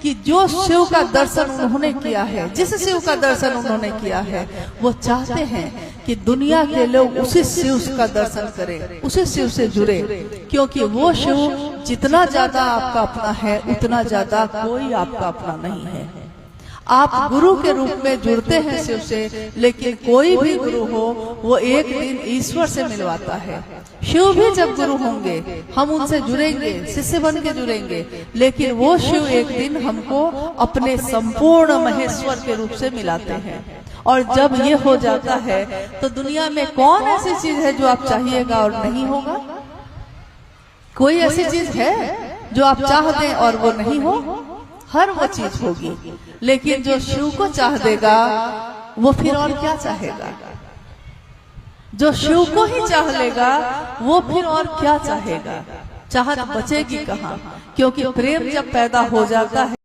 कि जो शिव का दर्शन उन्होंने किया है, जिस शिव का दर्शन उन्होंने किया है, वो चाहते हैं कि दुनिया के लोग उसी शिव का दर्शन करें, उसी शिव से जुड़े, क्योंकि वो शिव जितना ज्यादा आपका अपना है उतना ज्यादा कोई आपका अपना नहीं है। आप गुरु के रूप में जुड़ते हैं शिव से, लेकिन कोई भी गुरु हो वो एक दिन ईश्वर से मिलवाता है। शिव भी जब गुरु होंगे हम उनसे जुड़ेंगे, शिष्य बन के जुड़ेंगे, लेकिन वो शिव एक दिन हमको अपने संपूर्ण महेश्वर के रूप से मिलाते हैं। और जब ये हो जाता है तो दुनिया में कौन ऐसी चीज है जो आप चाहिएगा और नहीं होगा? कोई ऐसी चीज है जो आप चाह दें और वो नहीं हो? हर वो चीज होगी, लेकिन जो शिव को चाह देगा वो फिर और क्या चाहेगा? जो शिव को ही चाह लेगा वो फिर और क्या चाहेगा? चाहत बचेगी कहाँ? क्योंकि प्रेम जब पैदा हो जाता है